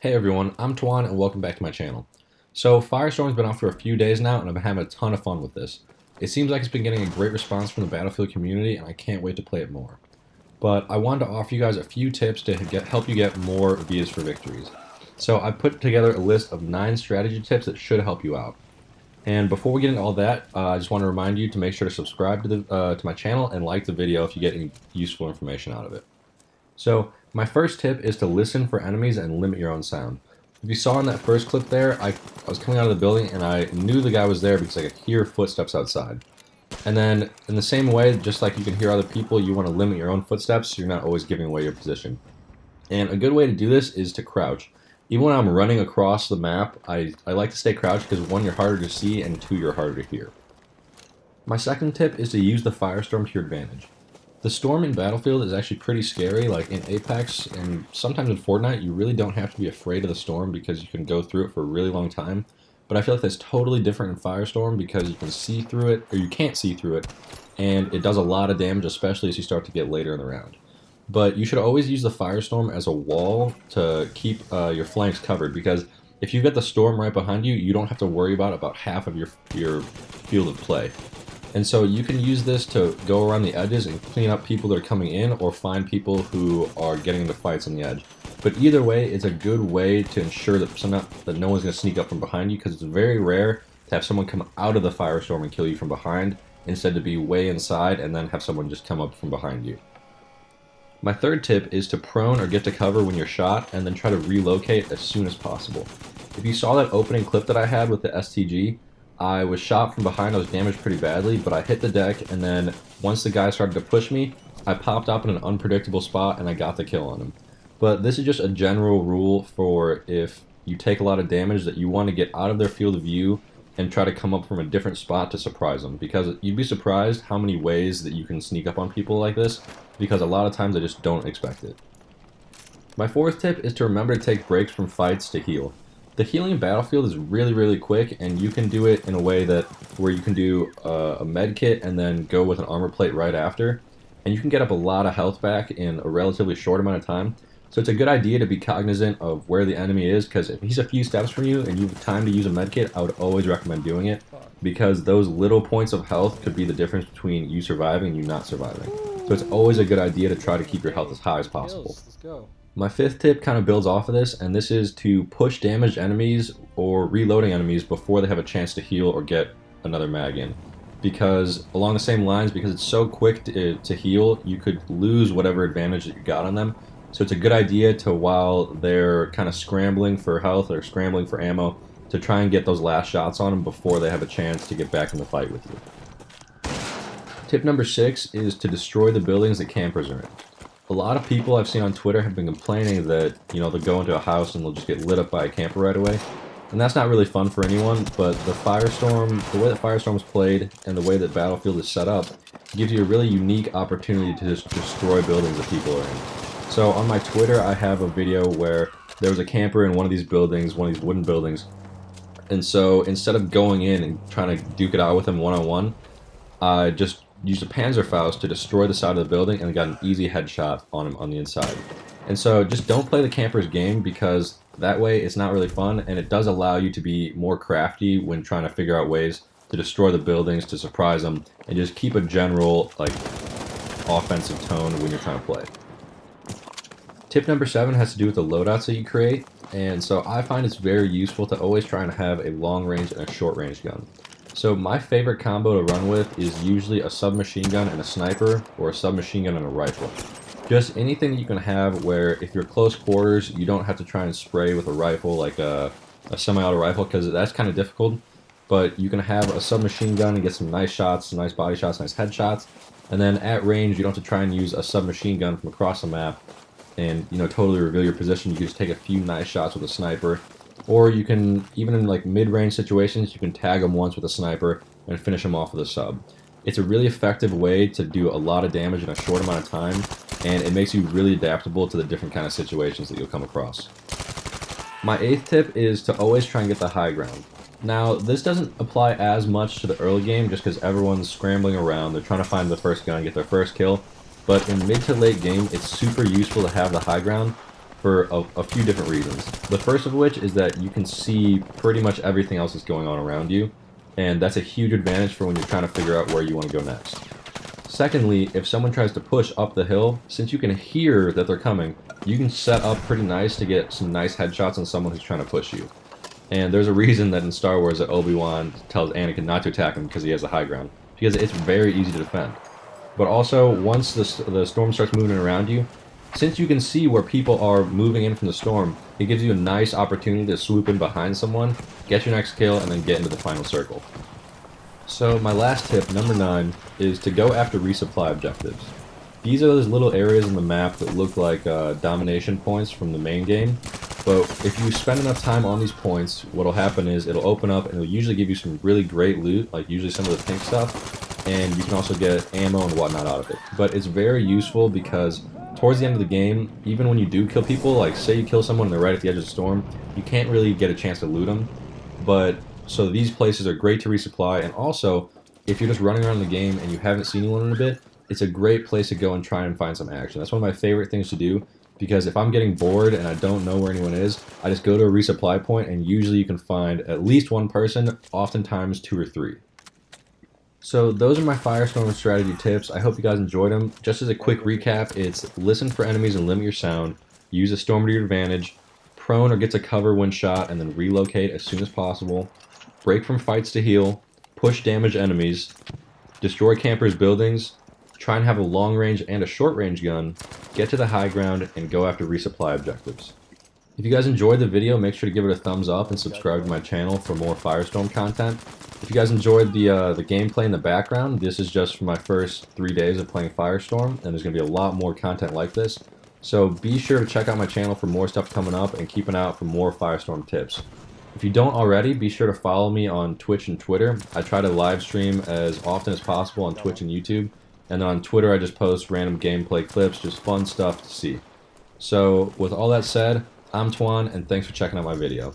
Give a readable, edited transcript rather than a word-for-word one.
Hey everyone, I'm Tuan and welcome back to my channel. So Firestorm's been out for a few days now and I've been having a ton of fun with this. It seems like it's been getting a great response from the Battlefield community and I can't wait to play it more. But I wanted to offer you guys a few tips to help you get more views for victories. So I put together a list of 9 strategy tips that should help you out. And before we get into all that, I just want to remind you to make sure to subscribe to my channel and like the video if you get any useful information out of it. So my first tip is to listen for enemies and limit your own sound. If you saw in that first clip there, I was coming out of the building and I knew the guy was there because I could hear footsteps outside. And then in the same way, just like you can hear other people, you want to limit your own footsteps so you're not always giving away your position. And a good way to do this is to crouch. Even when I'm running across the map, I like to stay crouched because 1, you're harder to see, and 2, you're harder to hear. My second tip is to use the Firestorm to your advantage. The storm in Battlefield is actually pretty scary. Like in Apex and sometimes in Fortnite, you really don't have to be afraid of the storm because you can go through it for a really long time. But I feel like that's totally different in Firestorm because you can see through it, or you can't see through it, and it does a lot of damage, especially as you start to get later in the round. But you should always use the Firestorm as a wall to keep your flanks covered, because if you get the storm right behind you, you don't have to worry about half of your field of play. And so you can use this to go around the edges and clean up people that are coming in or find people who are getting into fights on the edge. But either way, it's a good way to ensure that no one's going to sneak up from behind you, because it's very rare to have someone come out of the Firestorm and kill you from behind, instead to be way inside and then have someone just come up from behind you. My third tip is to prone or get to cover when you're shot and then try to relocate as soon as possible. If you saw that opening clip that I had with the STG, I was shot from behind, I was damaged pretty badly, but I hit the deck, and then once the guy started to push me, I popped up in an unpredictable spot and I got the kill on him. But this is just a general rule for if you take a lot of damage that you want to get out of their field of view and try to come up from a different spot to surprise them, because you'd be surprised how many ways that you can sneak up on people like this, because a lot of times they just don't expect it. My fourth tip is to remember to take breaks from fights to heal. The healing in Battlefield is really quick, and you can do it in a way that where you can do a med kit and then go with an armor plate right after, and you can get up a lot of health back in a relatively short amount of time. So it's a good idea to be cognizant of where the enemy is, because if he's a few steps from you and you have time to use a med kit, I would always recommend doing it, because those little points of health could be the difference between you surviving and you not surviving. So it's always a good idea to try to keep your health as high as possible. Let's go. My fifth tip kind of builds off of this, and this is to push damaged enemies or reloading enemies before they have a chance to heal or get another mag in. Because along the same lines, because it's so quick to heal, you could lose whatever advantage that you got on them. So it's a good idea to, while they're kind of scrambling for health or scrambling for ammo, to try and get those last shots on them before they have a chance to get back in the fight with you. Tip number 6 is to destroy the buildings that campers are in. A lot of people I've seen on Twitter have been complaining that, they'll go into a house and they'll just get lit up by a camper right away. And that's not really fun for anyone, but the way that Firestorm is played and the way that Battlefield is set up gives you a really unique opportunity to just destroy buildings that people are in. So on my Twitter, I have a video where there was a camper in one of these buildings, one of these wooden buildings. And so instead of going in and trying to duke it out with him one-on-one, I just used a Panzerfaust to destroy the side of the building and got an easy headshot on him on the inside. And so just don't play the camper's game, because that way it's not really fun, and it does allow you to be more crafty when trying to figure out ways to destroy the buildings, to surprise them, and just keep a general offensive tone when you're trying to play. Tip number 7 has to do with the loadouts that you create, and so I find it's very useful to always try and have a long range and a short range gun. So my favorite combo to run with is usually a submachine gun and a sniper, or a submachine gun and a rifle. Just anything you can have where if you're close quarters, you don't have to try and spray with a rifle like a semi-auto rifle, because that's kind of difficult. But you can have a submachine gun and get some nice shots, some nice body shots, nice headshots. And then at range, you don't have to try and use a submachine gun from across the map and totally reveal your position. You can just take a few nice shots with a sniper. Or you can, even in mid-range situations, you can tag them once with a sniper and finish them off with a sub. It's a really effective way to do a lot of damage in a short amount of time, and it makes you really adaptable to the different kind of situations that you'll come across. My 8th tip is to always try and get the high ground. Now, this doesn't apply as much to the early game just because everyone's scrambling around, they're trying to find the first gun, get their first kill, but in mid to late game, it's super useful to have the high ground, for a few different reasons. The first of which is that you can see pretty much everything else that's going on around you, and that's a huge advantage for when you're trying to figure out where you want to go next. Secondly, if someone tries to push up the hill, since you can hear that they're coming, you can set up pretty nice to get some nice headshots on someone who's trying to push you. And there's a reason that in Star Wars that Obi-Wan tells Anakin not to attack him because he has the high ground, because it's very easy to defend. But also, once the storm starts moving around you, since you can see where people are moving in from the storm, it gives you a nice opportunity to swoop in behind someone, get your next kill, and then get into the final circle. So my last tip, number 9, is to go after resupply objectives. These are those little areas in the map that look like domination points from the main game, but if you spend enough time on these points, what'll happen is it'll open up and it'll usually give you some really great loot, like usually some of the pink stuff, and you can also get ammo and whatnot out of it. But it's very useful because towards the end of the game, even when you do kill people, like say you kill someone and they're right at the edge of the storm, you can't really get a chance to loot them. But so these places are great to resupply, and also if you're just running around the game and you haven't seen anyone in a bit, it's a great place to go and try and find some action. That's one of my favorite things to do, because if I'm getting bored and I don't know where anyone is, I just go to a resupply point, and usually you can find at least one person, oftentimes 2 or 3. So those are my Firestorm strategy tips. I hope you guys enjoyed them. Just as a quick recap, it's listen for enemies and limit your sound, use a storm to your advantage, prone or get to cover when shot and then relocate as soon as possible, break from fights to heal, push damaged enemies, destroy campers' buildings, try and have a long range and a short range gun, get to the high ground, and go after resupply objectives. If you guys enjoyed the video, make sure to give it a thumbs up and subscribe to my channel for more Firestorm content. If you guys enjoyed the gameplay in the background, this is just for my first 3 days of playing Firestorm, and there's going to be a lot more content like this. So be sure to check out my channel for more stuff coming up and keep an eye out for more Firestorm tips. If you don't already, be sure to follow me on Twitch and Twitter. I try to live stream as often as possible on Twitch and YouTube. And then on Twitter, I just post random gameplay clips, just fun stuff to see. So with all that said, I'm Twan, and thanks for checking out my video.